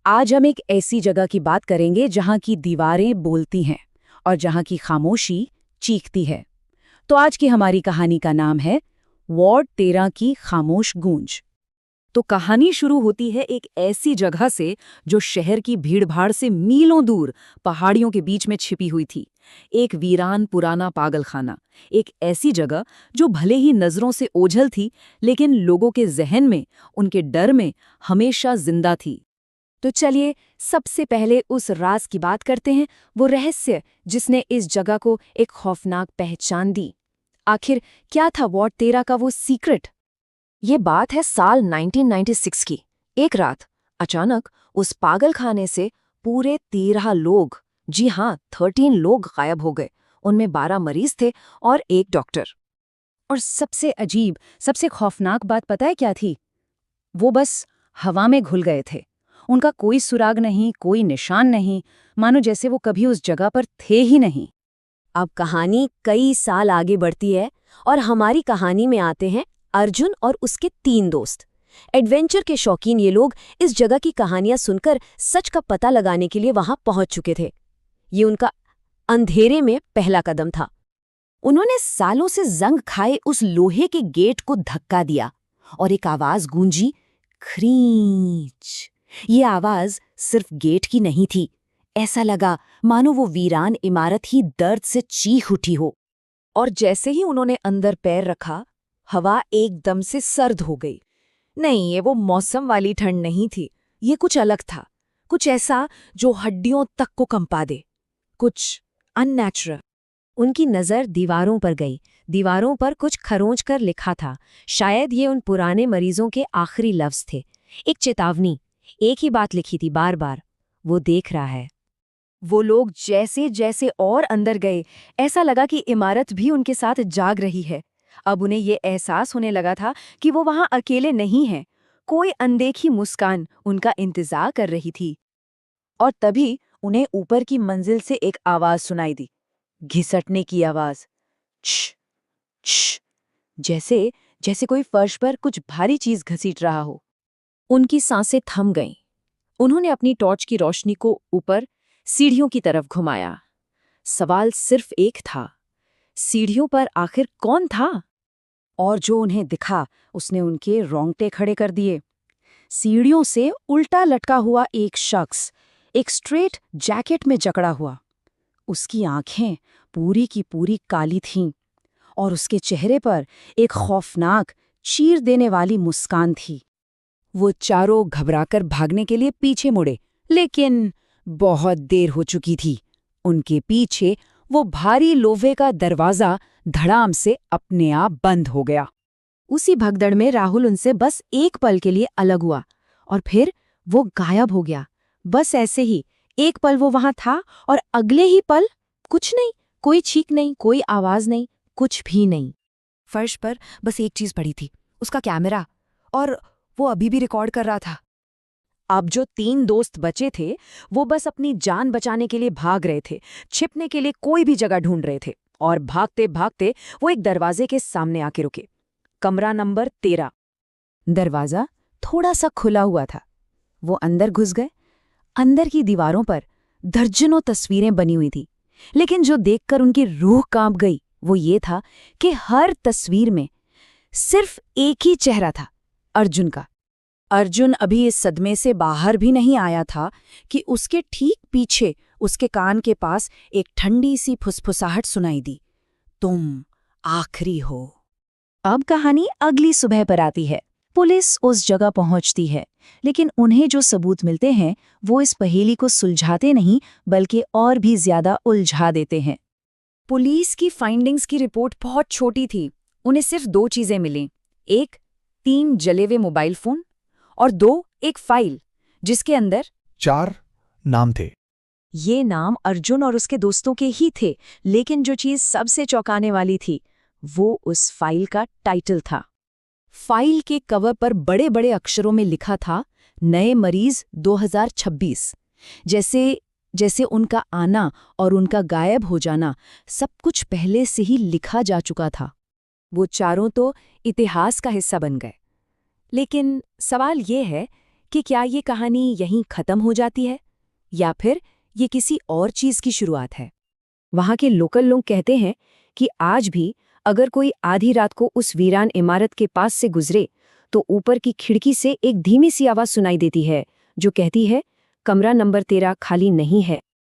आज हम एक ऐसी जगह की बात करेंगे जहां की दीवारें बोलती हैं और जहां की खामोशी चीखती है। तो आज की हमारी कहानी का नाम है वार्ड 13 की खामोश गूंज। तो कहानी शुरू होती है एक ऐसी जगह से जो शहर की भीड़भाड़ से मीलों दूर पहाड़ियों के बीच में छिपी हुई थी। एक वीरान पुराना पागलखाना, एक ऐसी जगह जो भले ही नजरों से ओझल थी लेकिन लोगों के जहन में, उनके डर में हमेशा जिंदा थी। तो चलिए सबसे पहले उस राज की बात करते हैं, वो रहस्य जिसने इस जगह को एक खौफनाक पहचान दी। आखिर क्या था वार्ड 13 का वो सीक्रेट? ये बात है साल 1996 की। एक रात अचानक उस पागलखाने से पूरे 13 लोग, जी हाँ 13 लोग गायब हो गए। उनमें 12 मरीज थे और एक डॉक्टर। और सबसे अजीब, सबसे खौफनाक बात पता है क्या थी? वो बस हवा में घुल गए थे। उनका कोई सुराग नहीं, कोई निशान नहीं, मानो जैसे वो कभी उस जगह पर थे ही नहीं। अब कहानी कई साल आगे बढ़ती है और हमारी कहानी में आते हैं अर्जुन और उसके 3 दोस्त। एडवेंचर के शौकीन ये लोग इस जगह की कहानियां सुनकर सच का पता लगाने के लिए वहां पहुंच चुके थे। ये उनका अंधेरे में पहला कदम था। उन्होंने सालों से जंग खाए उस लोहे के गेट को धक्का दिया और एक आवाज गूंजी, खरींच। ये आवाज सिर्फ गेट की नहीं थी। ऐसा लगा मानो वो वीरान इमारत ही दर्द से चीख उठी हो। और जैसे ही उन्होंने अंदर पैर रखा, हवा एकदम से सर्द हो गई। नहीं, ये वो मौसम वाली ठंड नहीं थी, ये कुछ अलग था। कुछ ऐसा जो हड्डियों तक को कंपा दे, कुछ अननेचुरल। उनकी नज़र दीवारों पर गई। दीवारों पर कुछ खरोंच कर लिखा था। शायद ये उन पुराने मरीजों के आखिरी लफ्ज थे। एक चेतावनी, एक ही बात लिखी थी बार बार, वो देख रहा है। वो लोग जैसे जैसे और अंदर गए, ऐसा लगा कि इमारत भी उनके साथ जाग रही है। अब उन्हें ये एहसास होने लगा था कि वो वहां अकेले नहीं हैं। कोई अनदेखी मुस्कान उनका इंतजार कर रही थी। और तभी उन्हें ऊपर की मंजिल से एक आवाज सुनाई दी, घिसटने की आवाज। छ, छ, जैसे जैसे कोई फर्श पर कुछ भारी चीज घसीट रहा हो। उनकी सांसें थम गईं। उन्होंने अपनी टॉर्च की रोशनी को ऊपर सीढ़ियों की तरफ घुमाया। सवाल सिर्फ एक था, सीढ़ियों पर आखिर कौन था? और जो उन्हें दिखा उसने उनके रोंगटे खड़े कर दिए। सीढ़ियों से उल्टा लटका हुआ एक शख्स, एक स्ट्रेट जैकेट में जकड़ा हुआ। उसकी आंखें पूरी की पूरी काली थीं और उसके चेहरे पर एक खौफनाक, चीर देने वाली मुस्कान थी। वो चारों घबराकर भागने के लिए पीछे मुड़े, लेकिन बहुत देर हो चुकी थी। उनके पीछे वो भारी लोहे का दरवाजा धड़ाम से अपने आप बंद हो गया। उसी भगदड़ में राहुल उनसे बस एक पल के लिए अलग हुआ और फिर वो गायब हो गया। बस ऐसे ही एक पल वो वहां था और अगले ही पल कुछ नहीं, कोई छींक नहीं, कोई आवाज नहीं, कुछ भी नहीं। फर्श पर बस एक चीज पड़ी थी, उसका कैमरा, और वो अभी भी रिकॉर्ड कर रहा था। अब जो 3 दोस्त बचे थे वो बस अपनी जान बचाने के लिए भाग रहे थे, छिपने के लिए कोई भी जगह ढूंढ रहे थे। और भागते भागते वो एक दरवाजे के सामने आके रुके। कमरा नंबर 13। दरवाजा थोड़ा सा खुला हुआ था। वो अंदर घुस गए। अंदर की दीवारों पर दर्जनों तस्वीरें बनी हुई थी, लेकिन जो देखकर उनकी रूह कांप गई वो ये था कि हर तस्वीर में सिर्फ एक ही चेहरा था, अर्जुन का। अर्जुन अभी इस सदमे से बाहर भी नहीं आया था कि उसके ठीक पीछे, उसके कान के पास एक ठंडी सी फुसफुसाहट सुनाई दी, तुम आखिरी हो। अब कहानी अगली सुबह पर आती है। पुलिस उस जगह पहुंचती है, लेकिन उन्हें जो सबूत मिलते हैं वो इस पहेली को सुलझाते नहीं बल्कि और भी ज्यादा उलझा देते हैं। पुलिस की फाइंडिंग्स की रिपोर्ट बहुत छोटी थी। उन्हें सिर्फ 2 चीजें मिलीं। एक, 3 जले हुए मोबाइल फोन, और 2, एक फाइल जिसके अंदर 4 नाम थे। ये नाम अर्जुन और उसके दोस्तों के ही थे, लेकिन जो चीज सबसे चौंकाने वाली थी वो उस फाइल का टाइटल था। फाइल के कवर पर बड़े बड़े अक्षरों में लिखा था, नए मरीज 2026। जैसे उनका आना और उनका गायब हो जाना सब कुछ पहले से ही लिखा जा चुका था। वो चारों तो इतिहास का हिस्सा बन गए। लेकिन सवाल ये है कि क्या ये कहानी यहीं खत्म हो जाती है या फिर ये किसी और चीज की शुरुआत है। वहाँ के लोकल लोग कहते हैं कि आज भी अगर कोई आधी रात को उस वीरान इमारत के पास से गुजरे तो ऊपर की खिड़की से एक धीमी सी आवाज सुनाई देती है जो कहती है, कमरा नंबर 13 खाली नहीं है।